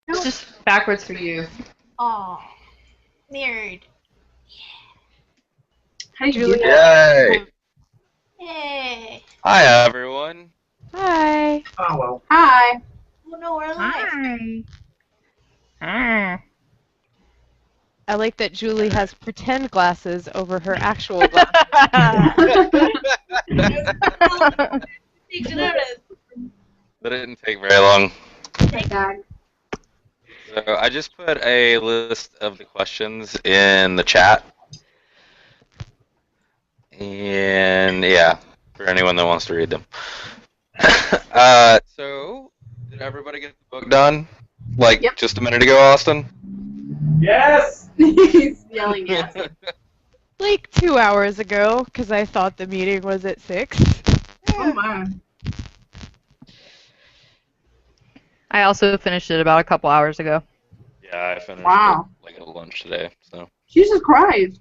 It's just backwards for you. Aw. Nerd. Hi, Julia. Yay! Yay. Hi, everyone. Hi. Oh, well. Hi. Oh no, we're alive. Hi. I like that Julie has pretend glasses over her actual glasses. Take to notice. That didn't take very long. Thank God. So I just put a list of the questions in the chat. And yeah, for anyone that wants to read them. So, did everybody get the book done? Like Yep. just a minute ago, Austin? Yes! He's yelling yes. Like 2 hours ago, because I thought the meeting was at 6. Oh my. I also finished it about a couple hours ago. Yeah, I finished Wow. it like at lunch today. So Jesus Christ.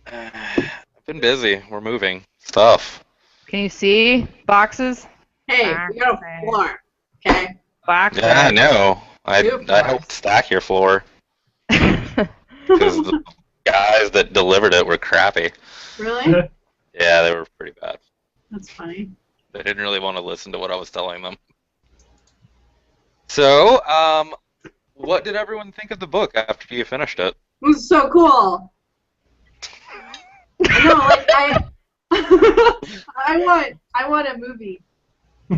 I've been busy. We're moving stuff. Can you see boxes? Hey, we got a floor. Okay. Boxes. Yeah, I know. Super. I helped stack your floor because the guys that delivered it were crappy. Really? Yeah, they were pretty bad. That's funny. They didn't really want to listen to what I was telling them. So, what did everyone think of the book after you finished it? It was so cool. No, like I want a movie.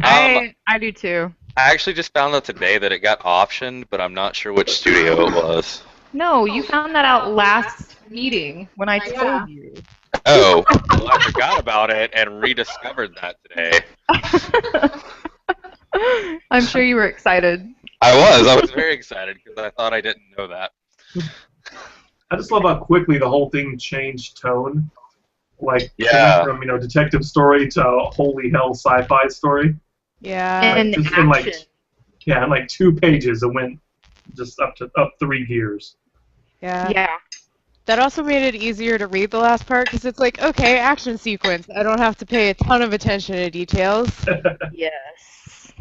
I do too. I actually just found out today that it got optioned, but I'm not sure which studio it was. No, you found that out last meeting when I Yeah. told you. Oh, well, I forgot about it and rediscovered that today. I'm sure you were excited. I was very excited because I thought I didn't know that. I just love how quickly the whole thing changed tone. Like, Yeah. from, detective story to holy hell sci-fi story. Yeah. And just in in like 2 pages, it went just up 3 gears. Yeah. That also made it easier to read the last part because it's like, okay, action sequence. I don't have to pay a ton of attention to details. Yes.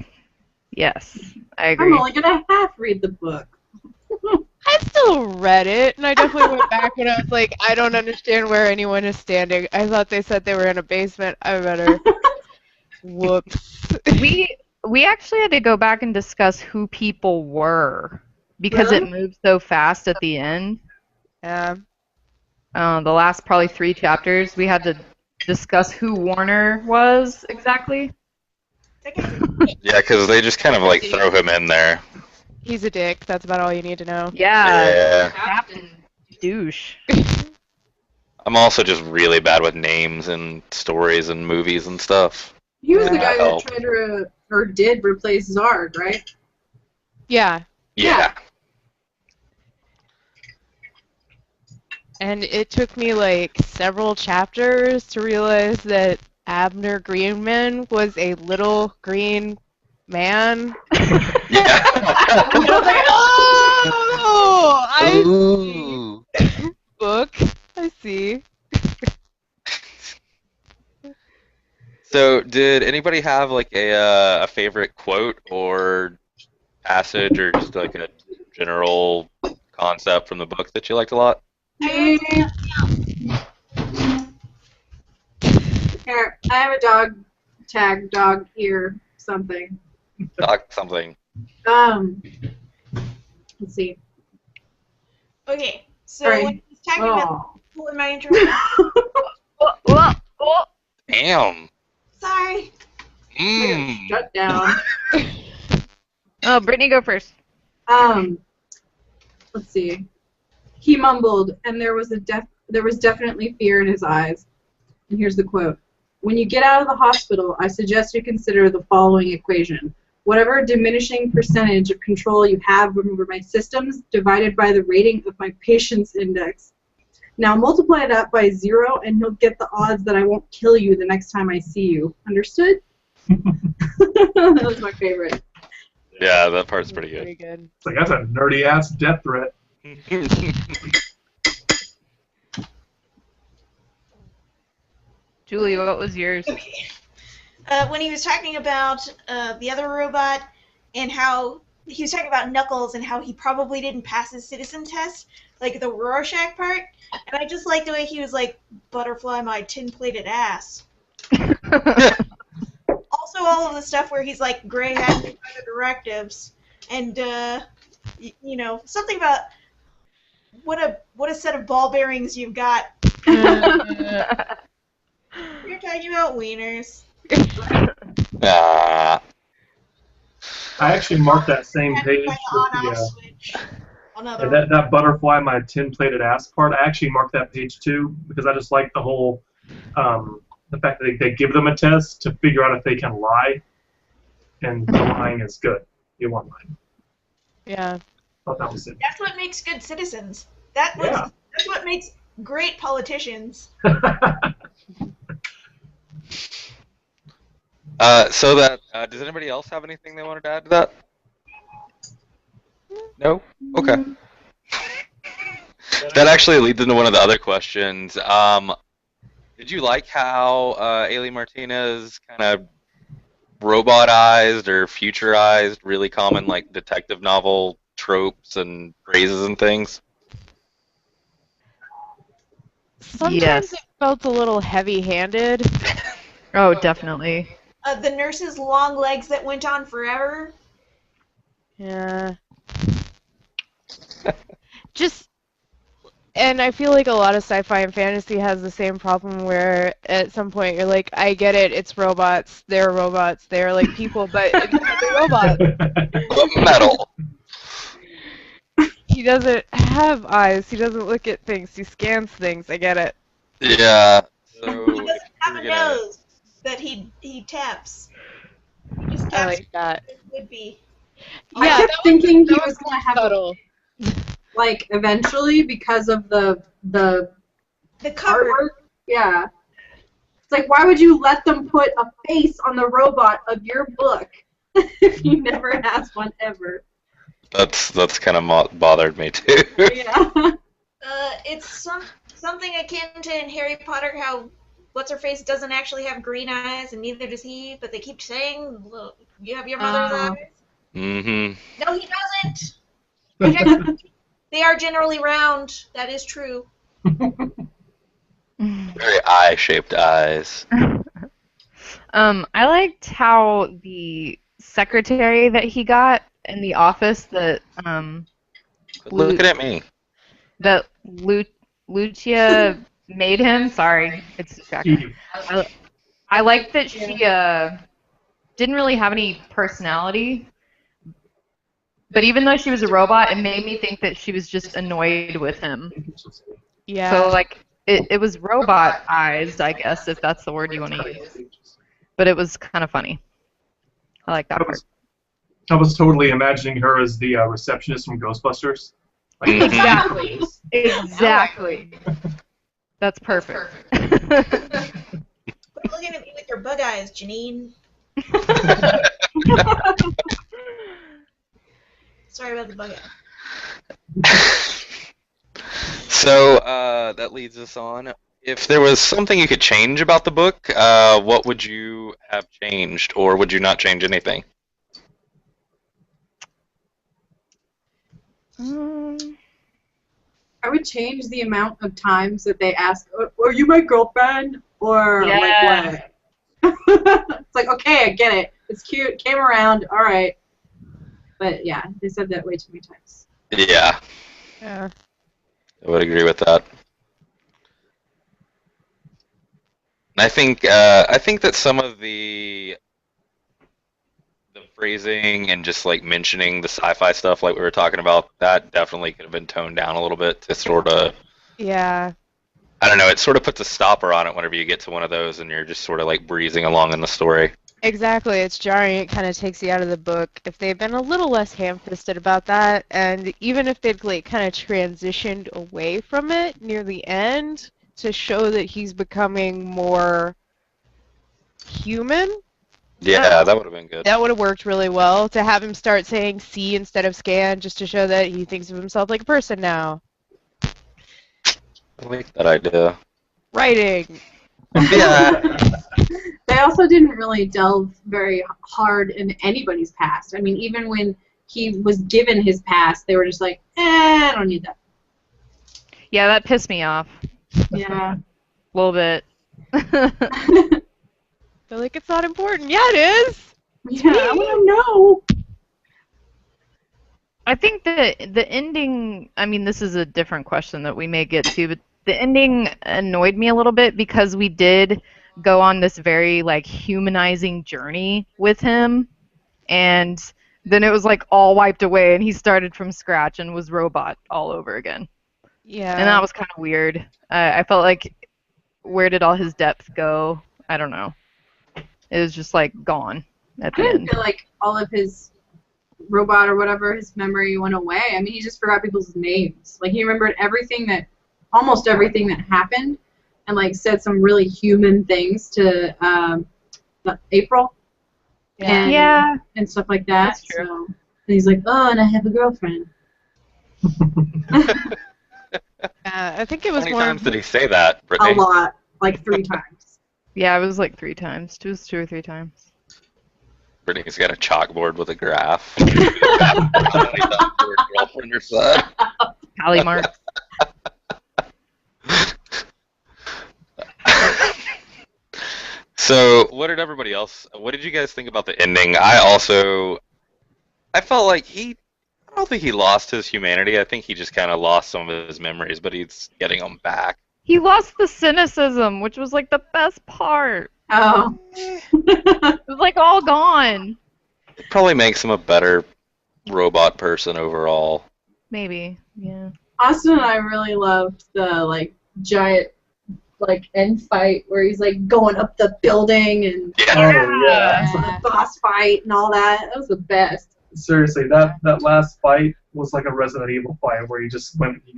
Yes, I I'm agree. only gonna half read the book. I still read it, and I definitely went back and I was like, I don't understand where anyone is standing. I thought they said they were in a basement. I better. Whoops. We actually had to go back and discuss who people were because Really? it moved so fast at the end. Yeah. The last probably 3 chapters, we had to discuss who Warner was exactly. Yeah, because they just kind of like throw him in there. He's a dick. That's about all you need to know. Yeah. Yeah. Captain douche. I'm also just really bad with names and stories and movies and stuff. He was the guy that Oh. tried to or did replace Zard, right? Yeah. Yeah. And it took me like several chapters to realize that Abner Greenman was a little green man. Yeah. I was like, oh, I Ooh. see. Book. I see. So, did anybody have like a favorite quote or passage or just like a general concept from the book that you liked a lot? Here, I have a dog tag, dog ear, something. Something. Let's see. Okay, so All right. when he's talking about Oh. in my intro. Damn. Sorry. Mmm. Shut down. Oh, Brittany, go first. Let's see. He mumbled, and there was definitely fear in his eyes. And here's the quote. When you get out of the hospital, I suggest you consider the following equation. Whatever diminishing percentage of control you have over my systems divided by the rating of my patient's index. Now multiply that by 0, and you'll get the odds that I won't kill you the next time I see you. Understood? That was my favorite. Yeah, that part's pretty Pretty good. good. It's like, that's a nerdy-ass death threat. Julie, what was yours? Okay. When he was talking about the other robot and how he was talking about Knuckles and how he probably didn't pass his citizen test, like the Rorschach part. And I just like the way he was like, "Butterfly my tin-plated ass." Also, all of the stuff where he's like, "Gray had me by the directives," and you know, something about what a set of ball bearings you've got. You're talking about wieners. Ah. I actually marked that same Had page my with on-off the switch. Another and that butterfly, my tin-plated ass part. I actually marked that page too because I just like the whole the fact that they give them a test to figure out if they can lie, and the lying is good. You want lying. Yeah. Thought that was it. That's what makes good citizens. That's what makes great politicians. So that does anybody else have anything they wanted to add to that? No? Okay. That actually leads into one of the other questions. Did you like how Ailey Martinez kind of robotized or futurized really common like detective novel tropes and phrases and things? Sometimes Yes. it felt a little heavy-handed. Oh, definitely. The nurse's long legs that went on forever. Yeah. Just, and I feel like a lot of sci-fi and fantasy has the same problem where at some point you're like, I get it, it's robots, they're like people, but they're robots. Metal. He doesn't have eyes, he doesn't look at things, he scans things, I get it. Yeah. So He doesn't have a nose that he taps. He just I taps like that. it would be. I Yeah, kept thinking he was going to have subtle. like eventually because of the The cover. artwork. Yeah. It's like, why would you let them put a face on the robot of your book if he never has one ever? that's kind of bothered me too. Yeah. It's something akin to in Harry Potter how what's-her-face doesn't actually have green eyes and neither does he, but they keep saying, "Look, you have your mother's eyes." Mm-hmm. No, he doesn't. They are generally round. That is true. Very eye-shaped eyes. I liked how the secretary that he got in the office that Looking at me. that Lucia made him. Sorry, it's distracting. I liked that she didn't really have any personality, but even though she was a robot, it made me think that she was just annoyed with him. Yeah. So like it was robot-ized, I guess, if that's the word you want to use. But it was kind of funny. I like that part. I was totally imagining her as the receptionist from Ghostbusters. Like, Exactly. Exactly. That's perfect. Quit looking at me with your bug eyes, Janine. Sorry about the bug eye. So that leads us on. If there was something you could change about the book, what would you have changed, or would you not change anything? I would change the amount of times that they ask, "Are you my girlfriend?" Or Yeah. like what? It's like, okay, I get it. It's cute. Came around. All right. But yeah, they said that way too many times. Yeah, Yeah. I would agree with that. I think that some of the phrasing and just like mentioning the sci-fi stuff like we were talking about, that definitely could have been toned down a little bit to sort of, Yeah. I don't know, it sort of puts a stopper on it whenever you get to one of those and you're just sort of like breezing along in the story. Exactly. It's jarring. It kind of takes you out of the book. If they'd been a little less ham-fisted about that, and even if they'd like kind of transitioned away from it near the end to show that he's becoming more human, Yeah, that would have been good. that would have worked really well. To have him start saying "see" instead of "scan," just to show that he thinks of himself like a person now. I like that idea. Writing. Yeah. They also didn't really delve very hard in anybody's past. I mean, even when he was given his pass, they were just like, I don't need that. Yeah, that pissed me off Yeah. a little bit. They're like, it's not important. Yeah, it is. Yeah, I want to know. I think the ending, I mean, this is a different question that we may get to, but the ending annoyed me a little bit because we did go on this very, like, humanizing journey with him, and then it was, like, all wiped away, and he started from scratch and was robot all over again. Yeah. And that was kind of weird. I felt like, where did all his depth go? I don't know. It was just, like, gone at I the didn't end. feel like all of his robot or whatever, his memory went away. I mean, he just forgot people's names. Like, he remembered almost everything that happened, and, like, said some really human things to April. Yeah. And stuff like that. That's true. So, and he's like, oh, and I have a girlfriend. I think it How was many more. times did he say that, A Brittany? lot. Like 3 times. Yeah, it was like 3 times. It was 2 or 3 times. Brittany's got a chalkboard with a graph. How many times her girlfriend or son? Tally marks. So, what did you guys think about the ending? I felt like I don't think he lost his humanity. I think he just kind of lost some of his memories, but he's getting them back. He lost the cynicism, which was like the best part. Oh. It was like all gone. It probably makes him a better robot person overall. Maybe, yeah. Austin and I really loved the, like, giant, like, end fight where he's, like, going up the building and Oh, yeah. the boss fight and all that. That was the best. Seriously, that last fight was like a Resident Evil fight where he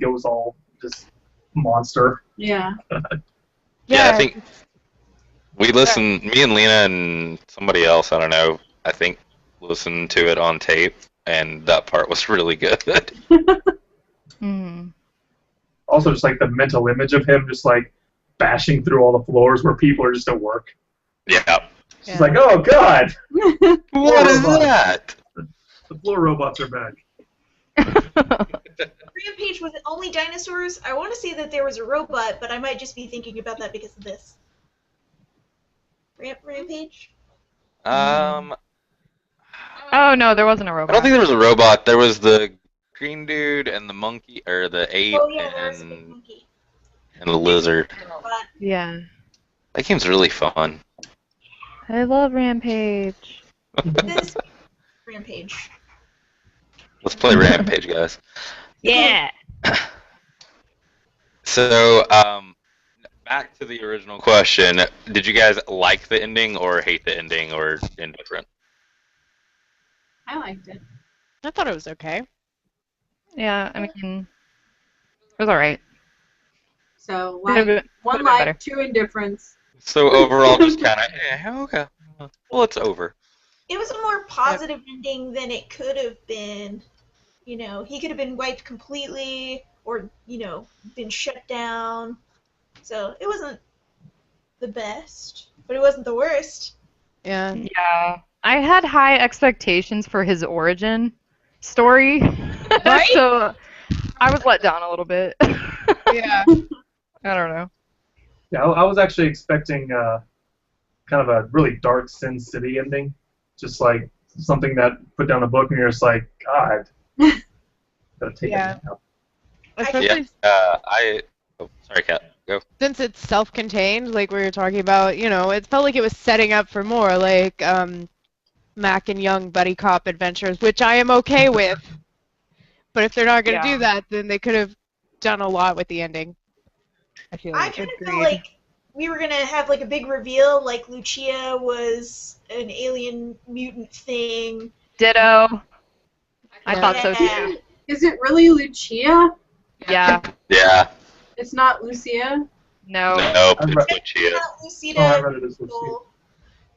goes all just monster. Yeah. Yeah, I think me and Lena and somebody else, I don't know, I think listened to it on tape, and that part was really good. Mm. Also, just like the mental image of him just like bashing through all the floors where people are just at work. Yeah. She's like, oh god, What is that? the floor robots are back. Rampage was it only dinosaurs? I want to say that there was a robot, but I might just be thinking about that because of this. Rampage? Um, Oh, no, there wasn't a I robot. don't think there was a robot. There was the green dude and the monkey, or the ape Oh yeah, there was a big and monkey. the lizard. Robot. Yeah. That game's really fun. I love Rampage. This Rampage. Let's play Rampage, guys. Yeah. So, back to the original question. Did you guys like the ending or hate the ending or indifferent? I liked it. I thought it was okay. Yeah, I mean, it was alright. So, Could've like, been- one could've been better. like, 2 indifference. So overall, just kind of, okay. Well, it's over. It was a more positive ending than it could have been. You know, he could have been wiped completely or, you know, been shut down. So it wasn't the best, but it wasn't the worst. Yeah. Yeah. I had high expectations for his origin story. Right? So I was let down a little bit. Yeah. I don't know. Yeah, I was actually expecting kind of a really dark Sin City ending, just like something that put down a book and you're just like, God, gotta take Yeah. it now. Especially Oh, sorry, Kat. Go. since it's self-contained, like we were talking about, you know, it felt like it was setting up for more, like Mac and Young buddy cop adventures, which I am okay with. But if they're not going to Yeah. do that, then they could have done a lot with the ending. I feel I like. kind of felt like we were gonna have like a big reveal, like Lucia was an alien mutant thing. Ditto. I Yeah. thought so Yeah. too. Is it really Lucia? Yeah. Yeah. It's not Lucia? No. Nope. I'm It's right. Lucia. Not Lucida. Oh, I read it as Lucia. Console.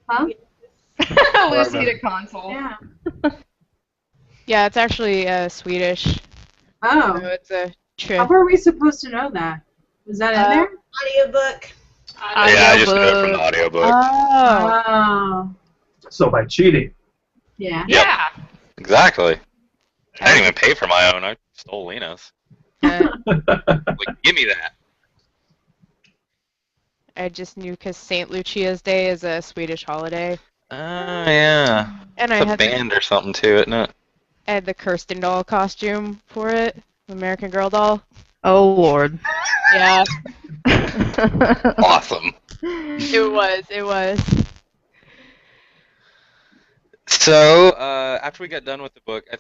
Huh? Lucida console. Yeah. Yeah, it's actually Swedish. So Oh. it's a How trick. were we supposed to know that? Was that in there? Audiobook. Yeah, I just know it from the audiobook. Oh. Oh. So by cheating. Yeah. Yeah. Exactly. I didn't even pay for my own. I stole Lena's. Like, give me that. I just knew because St. Lucia's Day is a Swedish holiday. Oh, yeah. And It's a band or something, too, isn't it? I had the Kirsten doll costume for it, American Girl doll. Oh, Lord. Yeah. Awesome. It was. So, after we got done with the book, I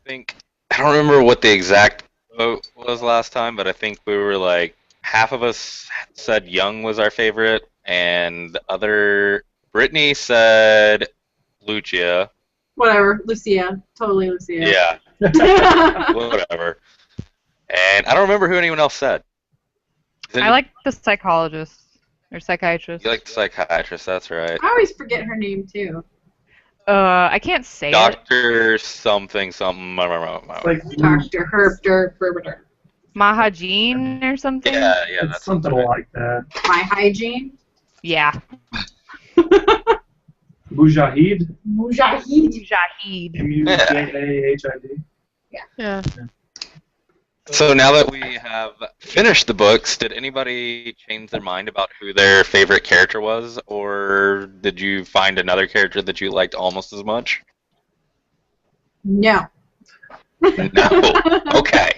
don't remember what the exact vote was last time, but I think we were like, half of us said Young was our favorite, and the other, Brittany said Lucia. Whatever, Lucia. Totally Lucia. Yeah, whatever. And I don't remember who anyone else said. I like the psychologist or psychiatrist. You like the psychiatrist, that's right. I always forget her name, too. I can't say it. Dr. something, something. Like Dr. Herbert. Mahajeen or something? Yeah, it's that's something right. like that. My hygiene. Yeah. Mujahid. Mujahid. M-U-J-A-H-I-D. Yeah. So now that we have finished the books, did anybody change their mind about who their favorite character was, or did you find another character that you liked almost as much? No. No. Okay.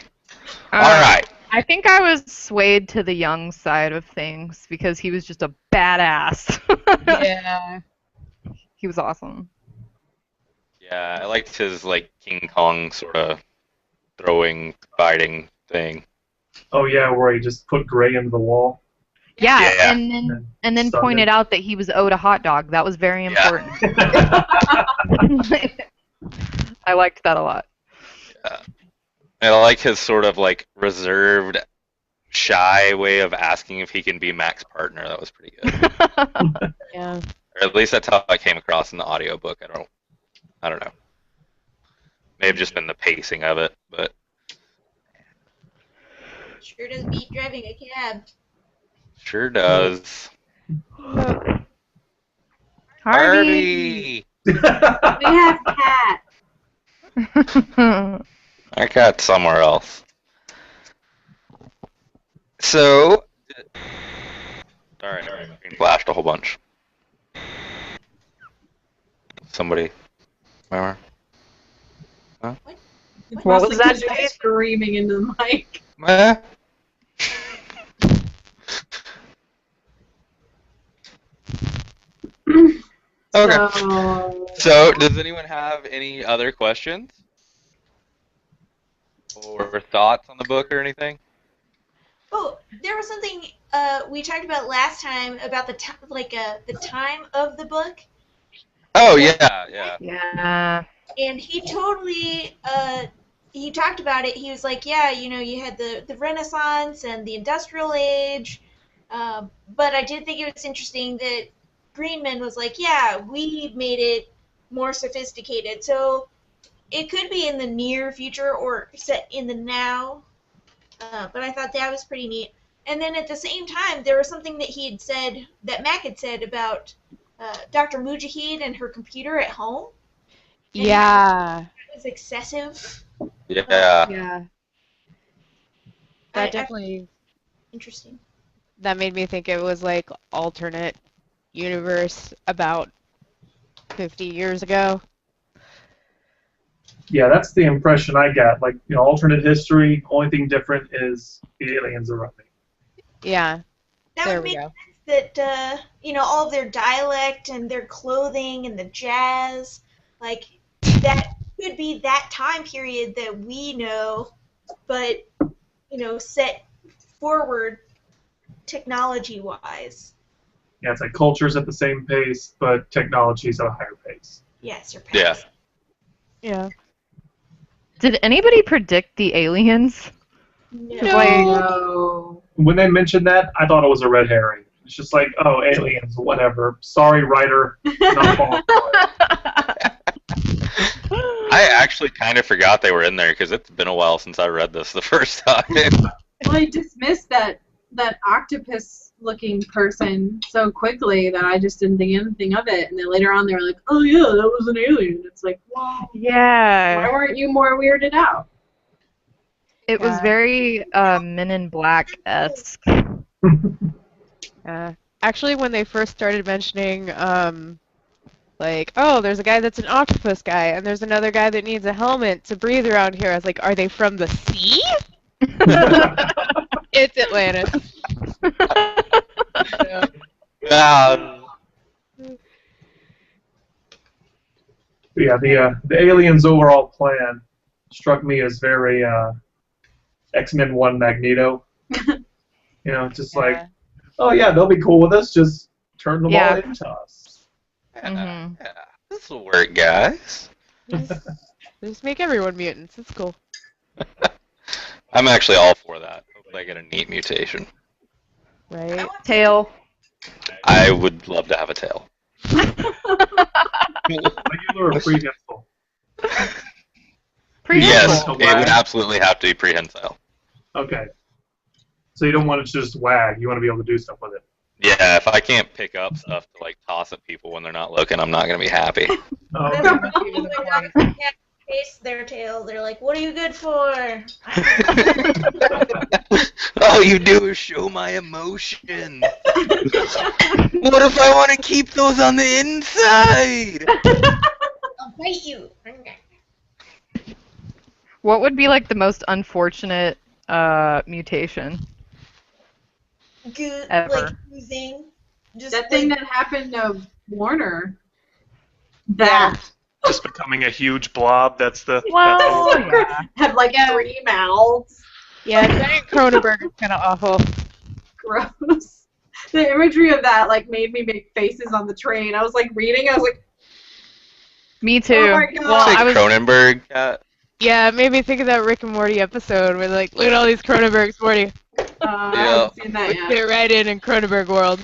All right. I think I was swayed to the Young side of things because he was just a badass. Yeah. He was awesome. Yeah, I liked his like King Kong sort of throwing, fighting thing. Oh yeah, where he just put Gray into the wall. Yeah, Yeah. and then Stunned pointed him. out that he was owed a hot dog. That was very important. I liked that a lot. And I like his sort of like reserved, shy way of asking if he can be Mac's partner. That was pretty good. Yeah. Or at least that's how I came across in the audiobook. I don't know. May have just been the pacing of it, but Sure does beat driving a cab. sure does. Harvey. We have Cat. I got somewhere else. So, sorry, screen flashed a whole bunch. Somebody, remember? What was that, You're Dave? screaming into the mic. Eh? Okay. So, does anyone have any other questions or thoughts on the book or anything? Oh, there was something we talked about last time about the the time of the book, Oh yeah, yeah. Yeah. and he totally he talked about it. He was like, yeah, you had the Renaissance and the Industrial Age, but I did think it was interesting that Greenman was like, yeah, we made it more sophisticated, so it could be in the near future or set in the now. But I thought that was pretty neat. And then at the same time, there was something that he had said, that Mac had said about Dr. Mujahid and her computer at home. And Yeah. it was excessive. Yeah. Yeah. I- That definitely Interesting. that made me think it was like alternate universe about 50 years ago. Yeah, that's the impression I got. Like, alternate history. Only thing different is the aliens are running. Yeah. That There would we make go. sense that, all of their dialect and their clothing and the jazz, like, that could be that time period that we know, but, set forward technology-wise. Yeah, it's like cultures at the same pace, but technology's at a higher pace. Yeah, surpass. Yeah. Yeah. Did anybody predict the aliens? No. No. When they mentioned that, I thought it was a red herring. It's just like, oh, aliens, whatever. Sorry, writer. Not falling for it. I actually kind of forgot they were in there because it's been a while since I read this the first time. Well, I dismissed that octopus-looking person so quickly that I just didn't think anything of it. And then later on, they were like, "Oh yeah, that was an alien." It's like, well, why Yeah. weren't you more weirded out? It was Yeah. very Men in Black-esque. Actually, when they first started mentioning, like, oh, there's a guy that's an octopus guy, and there's another guy that needs a helmet to breathe around here, I was like, are they from the sea? It's Atlantis. Yeah. Yeah. Yeah, the aliens' overall plan struck me as very X-Men 1 Magneto. Just like, oh yeah, they'll be cool with us. Just turn them all into us. Mhm. Yeah. This will work, guys. Just make everyone mutants. It's cool. I'm actually all for that. Hopefully I get a neat mutation. Right? Tail. I would love to have a tail. Regular or prehensile? Yes, Prehensile. it would absolutely have to be prehensile. Okay. So you don't want it to just wag. You want to be able to do stuff with it. Yeah, if I can't pick up stuff to like toss at people when they're not looking, I'm not gonna be happy. Oh, That's okay. when people can't face their tail. They're like, "What are you good for?" All you do is show my emotion. What if I want to keep those on the inside? I'll bite you. What would be like the most unfortunate mutation? Good, Ever. like using just That thing like, that happened to Warner. That Just becoming a huge blob. That's the. Well, that's yeah. had like 3 mouths. Yeah, Giant Cronenberg is kind of awful. Gross. The imagery of that like made me make faces on the train. I was like reading. I was like, Me too. Oh my God. Well, Say I was Cronenberg cat. Yeah, it made me think of that Rick and Morty episode where they're like, look at all these Cronenbergs, Morty. I Yeah. haven't seen that Let's yet. get right in Cronenberg world.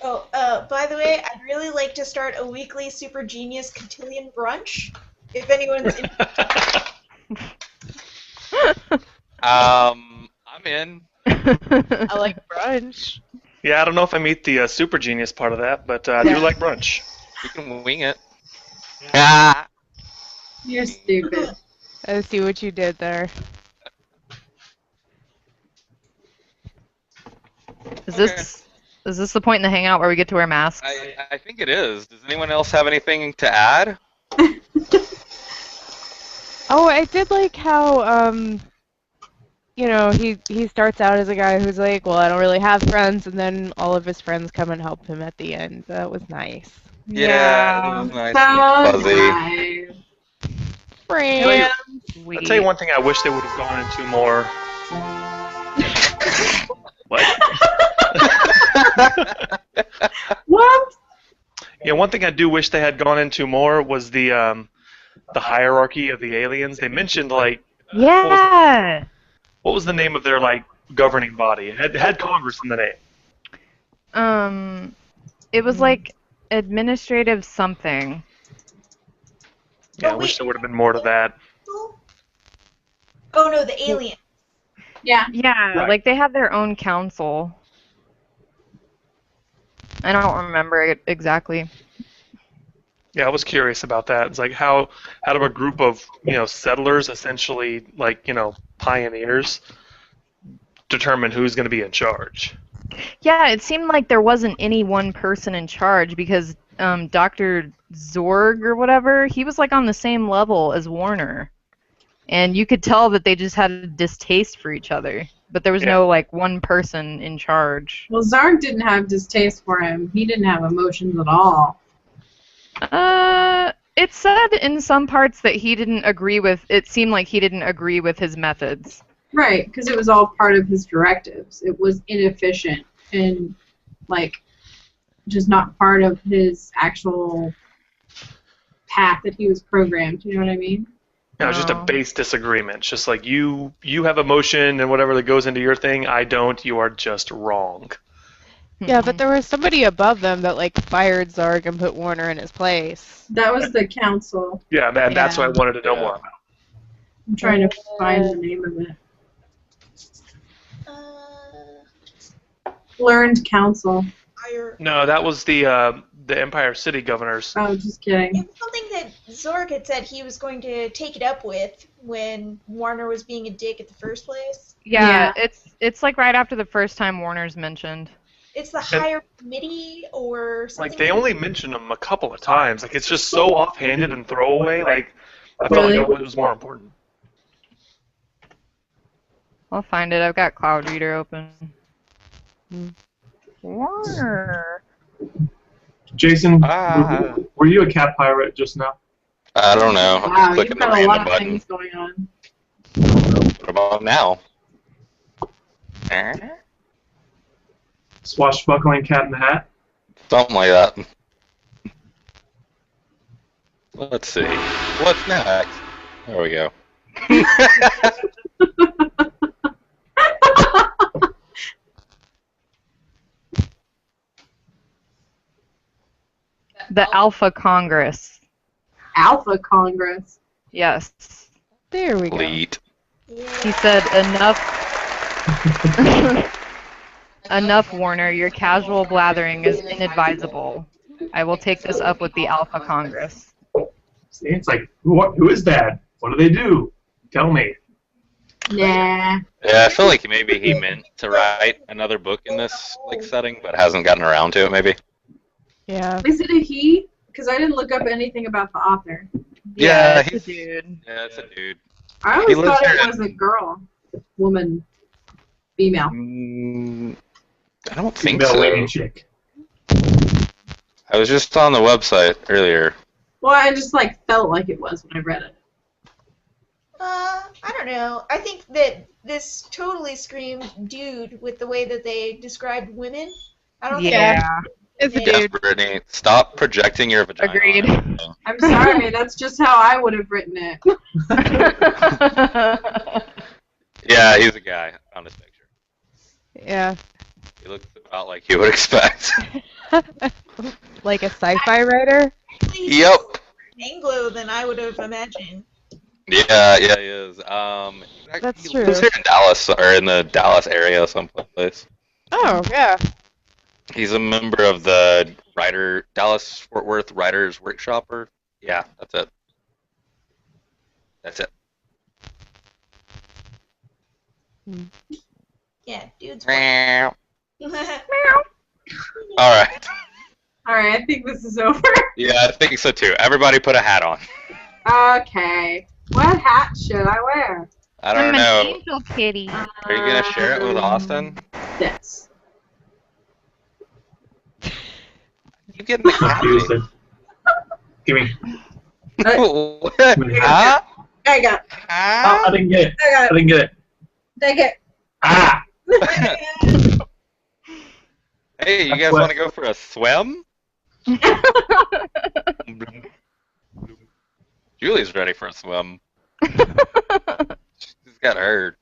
oh, by the way, I'd really like to start a weekly Super Genius Cotillion brunch. If anyone's in, I'm in. I like brunch. Yeah, I don't know if I meet the super genius part of that, but I do like brunch. You can wing it. Ah. You're stupid. I see what you did there. Is this the point in the hangout where we get to wear masks? I think it is. Does anyone else have anything to add? Oh, I did like how, he starts out as a guy who's like, well, I don't really have friends, and then all of his friends come and help him at the end. That was nice. Yeah, it was nice So and fuzzy. nice. Friends. I'll tell you one thing I wish they would have gone into more. What? What? Yeah, one thing I do wish they had gone into more was the hierarchy of the aliens. They mentioned like Yeah. what was the name of their like governing body? It had Congress in the name. It was like administrative something. Yeah, I Oh, wish wait. there would have been more to that. oh no, the alien. Yeah. Yeah, Right. like they had their own council. I don't remember it exactly. Yeah, I was curious about that. It's like how do a group of settlers, essentially like pioneers, determine who's going to be in charge? Yeah, it seemed like there wasn't any one person in charge because Dr. Zorg or whatever, he was like on the same level as Warner. And you could tell that they just had a distaste for each other. But there was no like one person in charge. Well, Zarg didn't have distaste for him. He didn't have emotions at all. It said in some parts that he didn't agree with, it seemed like he didn't agree with his methods. Right, because it was all part of his directives. It was inefficient and, like, just not part of his actual path that he was programmed. You know what I mean? Yeah, it was just a No. base disagreement. It's just like you have emotion and whatever that goes into your thing, I don't. You are just wrong. Yeah, but there was somebody above them that, like, fired Zarg and put Warner in his place. That was the council. Yeah, man, that's what I Yeah. wanted to know more about. I'm trying to find the name of it. Learned council. Higher. No, that was the the Empire City governors. Oh, just kidding. It's something that Zork had said he was going to take it up with when Warner was being a dick at the first place. Yeah, it's like right after the first time Warner's mentioned. It's the higher committee or something. Like, they only mention them a couple of times. Like, it's just so offhanded and throwaway. Like, I felt Really? like it was more important. I'll find it. I've got Cloud Reader open. Warner. Jason, Ah. were you a cat pirate just now? I don't know. I'm Wow, clicking you've the got a lot random of button. things going on. What about now? Swashbuckling cat in the hat? Something like that. Let's see. What's next? There we go. The Alpha Congress. Alpha Congress. Yes. There we go. Elite. He said, enough. Enough, Warner. Your casual blathering is inadvisable. I will take this up with the Alpha Congress. See, it's like, who is that? What do they do? Tell me. Nah. Yeah, I feel like maybe he meant to write another book in this like setting, but hasn't gotten around to it. Maybe. Yeah. Is it a he? Because I didn't look up anything about the author. Yeah, it's a he's dude. Yeah, it's a dude. I always lives thought here it in- was a girl. Woman. Female. I don't think Female so. lady chick. I was just on the website earlier. Well, I just felt like it was when I read it. I don't know. I think that this totally screamed dude with the way that they described women. I don't Yeah. It's a Yeah. dude. Yes, Brittany, stop projecting your vagina. Agreed. on everything. I'm sorry, that's just how I would have written it. Yeah, he's a guy. I found his picture. Yeah. He looks about like you would expect. Like a sci-fi writer? think Yep. Anglo than I would have imagined. Yeah, he is. That's he true. lives here in Dallas, or in the Dallas area someplace. Oh, yeah. He's a member of the Dallas Fort Worth Writers Workshop, or yeah, that's it. That's it. Yeah, dude's Meow. white. All right. Alright, I think this is over. Yeah, I think so too. Everybody put a hat on. Okay. What hat should I wear? I don't I'm know. an angel kitty. Are you gonna share it with Austin? This. You getting the hat? Houston. Give me. What? Huh? I got it. Oh, I didn't get it. I got I didn't get it. Take it. Ah! Hey, you guys What? want to go for a swim? Julie's ready for a swim. She's got her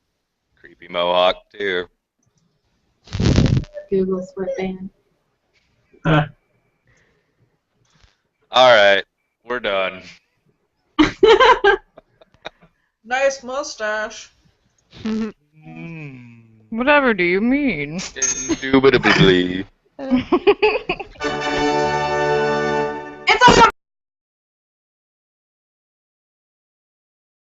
creepy mohawk too. Google sweatband. Ah. All right, we're done. Nice mustache. Whatever do you mean? Indubitably.